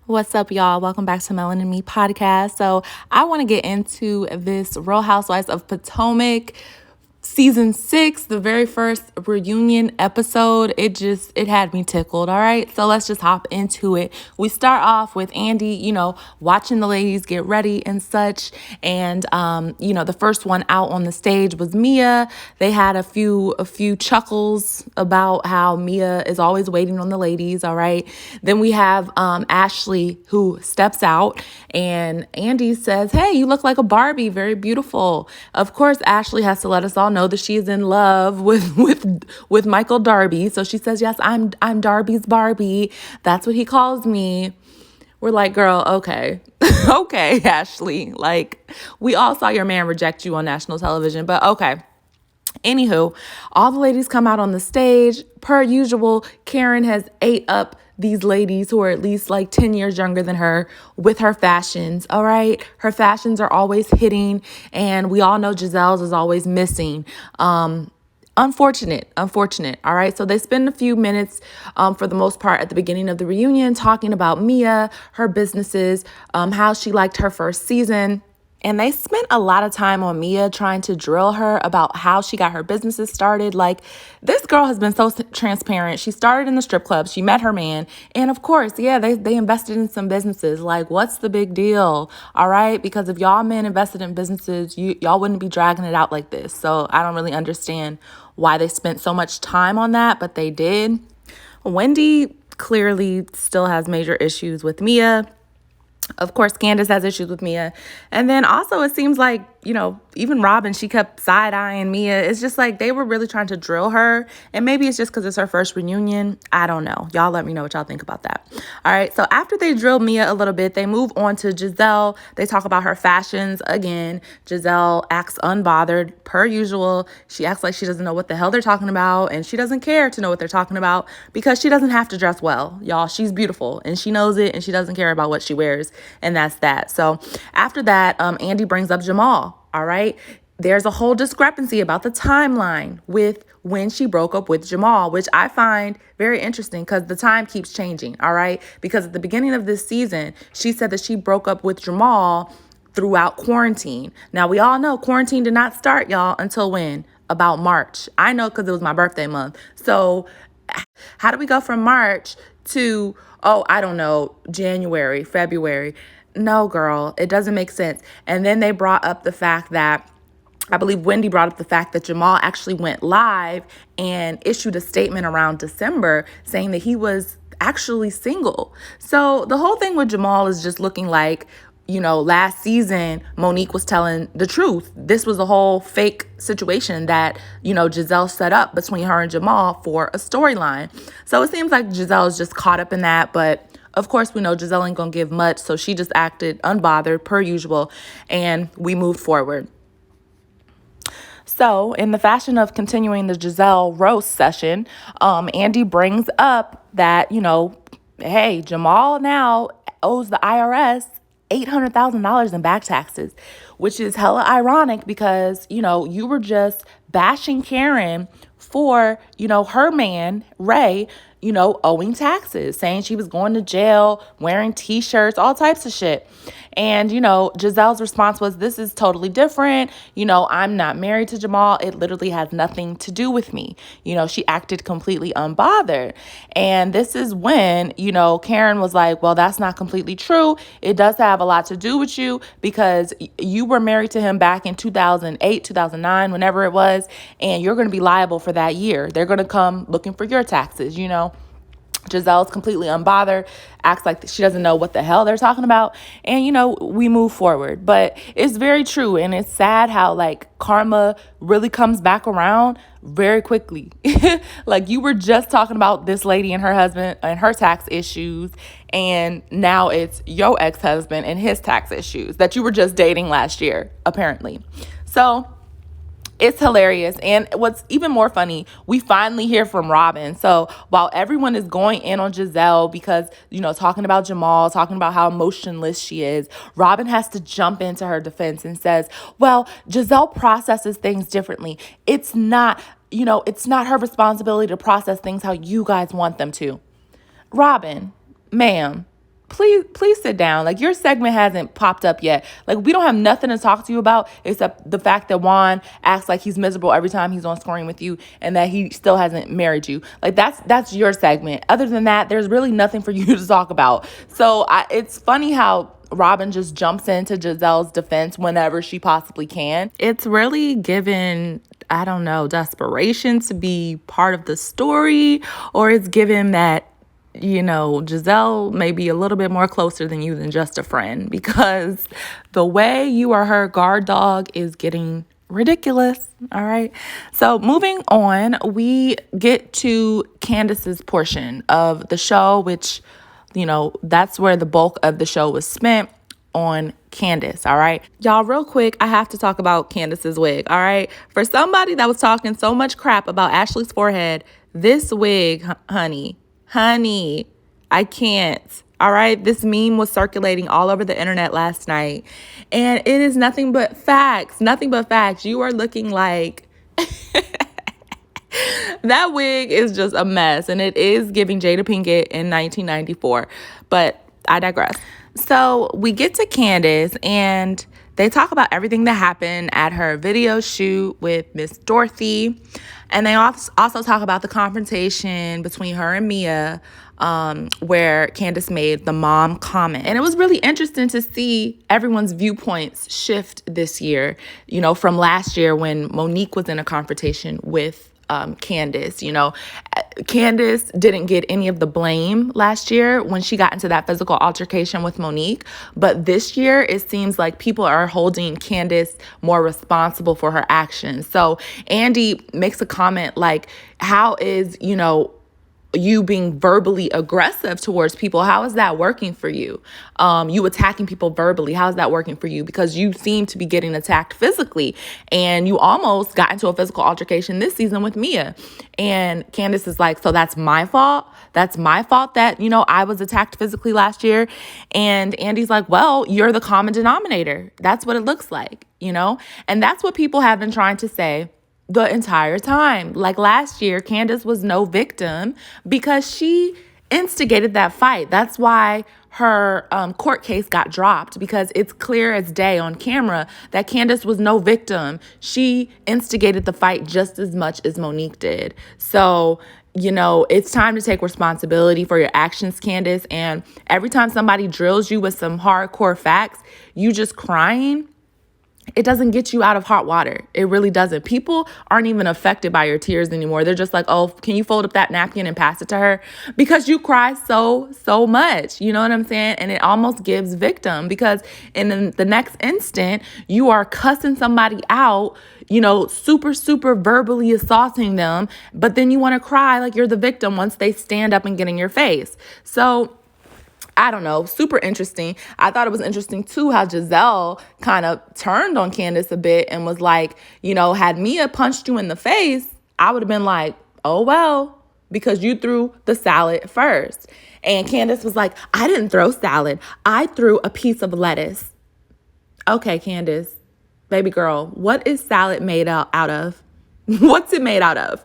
What's up, y'all? Welcome back to Melon and Me podcast. So I want to get into this Real Housewives of Potomac season 6, the very first reunion episode. It had me tickled. All right, so let's just hop into it. We start off with Andy, watching the ladies get ready and such. And the first one out on the stage was Mia. They had a few chuckles about how Mia is always waiting on the ladies. All right, then we have Ashley, who steps out, and Andy says, "Hey, you look like a Barbie, very beautiful." Of course, Ashley has to let us all know that she is in love with Michael Darby. So she says, "Yes, I'm Darby's Barbie. That's what he calls me." We're like, "Girl, okay." Okay, Ashley. Like, we all saw your man reject you on national television, but okay. Anywho, all the ladies come out on the stage. Per usual, Karen has ate up these ladies who are at least like 10 years younger than her with her fashions. All right. Her fashions are always hitting, and we all know Giselle's is always missing. Unfortunate. All right. So they spend a few minutes, for the most part, at the beginning of the reunion talking about Mia, her businesses, how she liked her first season. And they spent a lot of time on Mia trying to drill her about how she got her businesses started. Like, this girl has been so transparent. She started in the strip club. She met her man. And of course, yeah, they invested in some businesses. Like, what's the big deal? All right? Because if y'all men invested in businesses, y'all wouldn't be dragging it out like this. So I don't really understand why they spent so much time on that, but they did. Wendy clearly still has major issues with Mia. Of course, Candace has issues with Mia. And then also it seems like, even Robin, she kept side-eyeing Mia. It's just like they were really trying to drill her. And maybe it's just because it's her first reunion. I don't know. Y'all let me know what y'all think about that. All right. So after they drill Mia a little bit, they move on to Giselle. They talk about her fashions again. Giselle acts unbothered per usual. She acts like she doesn't know what the hell they're talking about. And she doesn't care to know what they're talking about because she doesn't have to dress well. Y'all, she's beautiful and she knows it, and she doesn't care about what she wears. And that's that. So after that, Andy brings up Jamal. All right. There's a whole discrepancy about the timeline with when she broke up with Jamal, which I find very interesting because the time keeps changing. All right. Because at the beginning of this season, she said that she broke up with Jamal throughout quarantine. Now, we all know quarantine did not start, y'all, until when? About March. I know because it was my birthday month. So how do we go from March to, I don't know, January, February? No, girl, it doesn't make sense. And then they brought up the fact that, I believe Wendy brought up the fact that Jamal actually went live and issued a statement around December saying that he was actually single. So the whole thing with Jamal is just looking like, last season, Monique was telling the truth. This was a whole fake situation that, Giselle set up between her and Jamal for a storyline. So it seems like Giselle is just caught up in that. But of course, we know Giselle ain't gonna give much. So she just acted unbothered per usual. And we moved forward. So in the fashion of continuing the Giselle roast session, Andy brings up that, hey, Jamal now owes the IRS $800,000 in back taxes, which is hella ironic because, you were just bashing Karen for, her man, Ray, owing taxes, saying she was going to jail, wearing T-shirts, all types of shit. And, Giselle's response was, "This is totally different. I'm not married to Jamal. It literally has nothing to do with me." She acted completely unbothered. And this is when, Karen was like, "Well, that's not completely true. It does have a lot to do with you because you were married to him back in 2008, 2009, whenever it was, and you're going to be liable for that year. They're going to come looking for your taxes, Giselle's completely unbothered, acts like she doesn't know what the hell they're talking about. And, we move forward. But it's very true. And it's sad how, karma really comes back around very quickly. Like, you were just talking about this lady and her husband and her tax issues. And now it's your ex-husband and his tax issues that you were just dating last year, apparently. So it's hilarious. And what's even more funny, we finally hear from Robin. So while everyone is going in on Giselle because, talking about Jamal, talking about how emotionless she is, Robin has to jump into her defense and says, well, Giselle processes things differently. It's not her responsibility to process things how you guys want them to. Robin, ma'am, please sit down. Like, your segment hasn't popped up yet. Like, we don't have nothing to talk to you about except the fact that Juan acts like he's miserable every time he's on screen with you and that he still hasn't married you. Like, that's your segment. Other than that, there's really nothing for you to talk about. So it's funny how Robin just jumps into Giselle's defense whenever she possibly can. It's really given, I don't know, desperation to be part of the story, or it's given that, Giselle may be a little bit more closer than you than just a friend, because the way you are her guard dog is getting ridiculous. All right. So moving on, we get to Candace's portion of the show, which, that's where the bulk of the show was spent, on Candace. All right. Y'all, real quick, I have to talk about Candace's wig. All right. For somebody that was talking so much crap about Ashley's forehead, this wig, honey, I can't. All right. This meme was circulating all over the internet last night, and it is nothing but facts. You are looking like that wig is just a mess, and it is giving Jada Pinkett in 1994, but I digress. So we get to Candace, and they talk about everything that happened at her video shoot with Miss Dorothy. And they also talk about the confrontation between her and Mia, where Candace made the mom comment. And it was really interesting to see everyone's viewpoints shift this year, from last year when Monique was in a confrontation with Candace. Candace didn't get any of the blame last year when she got into that physical altercation with Monique. But this year, it seems like people are holding Candace more responsible for her actions. So Andy makes a comment like, how is, you being verbally aggressive towards people, how is that working for you? You attacking people verbally, how is that working for you? Because you seem to be getting attacked physically, and you almost got into a physical altercation this season with Mia. And Candace is like, so that's my fault? That's my fault that, I was attacked physically last year? And Andy's like, well, you're the common denominator. That's what it looks like, And that's what people have been trying to say the entire time. Like last year, Candace was no victim because she instigated that fight. That's why her court case got dropped, because it's clear as day on camera that Candace was no victim. She instigated the fight just as much as Monique did. So, it's time to take responsibility for your actions, Candace. And every time somebody drills you with some hardcore facts, you just crying, it doesn't get you out of hot water. It really doesn't. People aren't even affected by your tears anymore. They're just like, oh, can you fold up that napkin and pass it to her? Because you cry so much. You know what I'm saying? And it almost gives victim, because in the next instant, you are cussing somebody out, super verbally assaulting them. But then you want to cry like you're the victim once they stand up and get in your face. So I don't know, super interesting. I thought it was interesting too how Giselle kind of turned on Candace a bit and was like, had Mia punched you in the face, I would have been like, oh well, because you threw the salad first. And Candace was like, I didn't throw salad. I threw a piece of lettuce. Okay, Candace, baby girl, what is salad made out of? What's it made out of?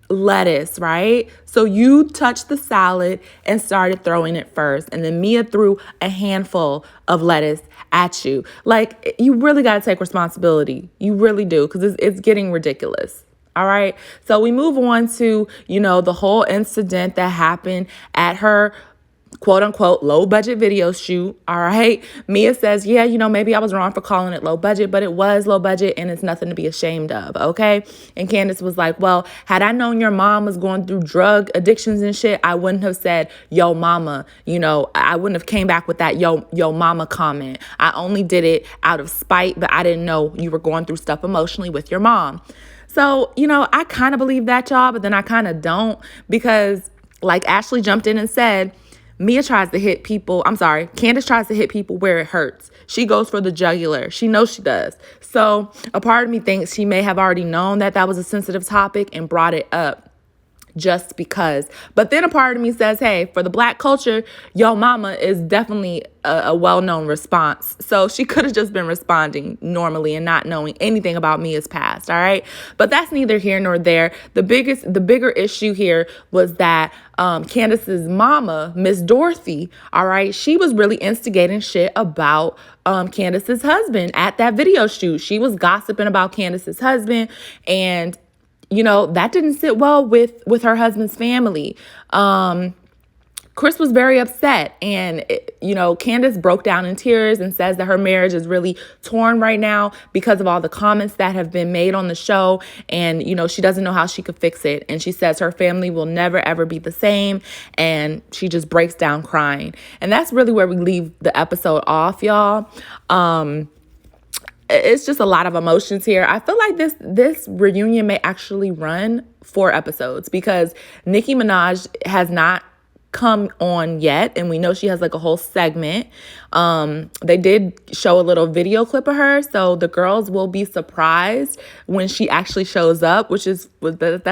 Lettuce, right? So you touched the salad and started throwing it first, and then Mia threw a handful of lettuce at you. Like, you really got to take responsibility. You really do, because it's getting ridiculous. All right. So we move on to, the whole incident that happened at her quote unquote low budget video shoot. All right. Mia says, yeah, maybe I was wrong for calling it low budget, but it was low budget and it's nothing to be ashamed of. Okay. And Candace was like, well, had I known your mom was going through drug addictions and shit, I wouldn't have said, yo mama, I wouldn't have came back with that yo mama comment. I only did it out of spite, but I didn't know you were going through stuff emotionally with your mom. So, I kind of believe that, y'all, but then I kind of don't, because like Ashley jumped in and said, Candace tries to hit people where it hurts. She goes for the jugular. She knows she does. So a part of me thinks she may have already known that was a sensitive topic and brought it up just because. But then a part of me says, hey, for the Black culture, yo mama is definitely a well-known response. So she could have just been responding normally and not knowing anything about Mia's past, all right? But that's neither here nor there. The bigger issue here was that Candace's mama, Miss Dorothy, all right, she was really instigating shit about Candace's husband at that video shoot. She was gossiping about Candace's husband, and that didn't sit well with her husband's family. Chris was very upset, and Candace broke down in tears and says that her marriage is really torn right now because of all the comments that have been made on the show, and she doesn't know how she could fix it, and she says her family will never ever be the same, and she just breaks down crying. And that's really where we leave the episode off, y'all. It's just a lot of emotions here. I feel like this reunion may actually run 4 episodes because Nicki Minaj has not come on yet, and we know she has like a whole segment. They did show a little video clip of her, so the girls will be surprised when she actually shows up, that's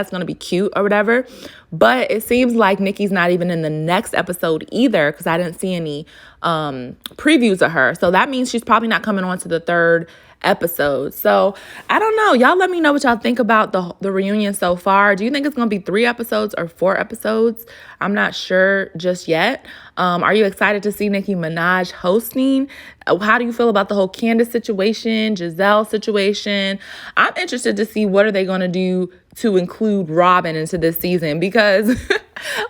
going to be cute or whatever. But it seems like Nicki's not even in the next episode either, because I didn't see any previews of her. So that means she's probably not coming on to the 3rd episode. So I don't know. Y'all let me know what y'all think about the reunion so far. Do you think it's going to be 3 episodes or 4 episodes? I'm not sure just yet. Are you excited to see Nicki Minaj hosting? How do you feel about the whole Candace situation, Giselle situation? I'm interested to see what are they going to do to include Robin into this season, because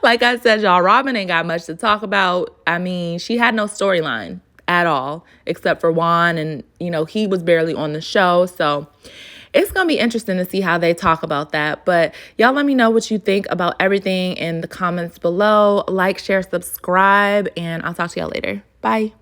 like I said, y'all, Robin ain't got much to talk about. I mean, she had no storyline at all, except for Juan, and he was barely on the show. So it's gonna be interesting to see how they talk about that. But y'all let me know what you think about everything in the comments below. Like, share, subscribe, and I'll talk to y'all later. Bye.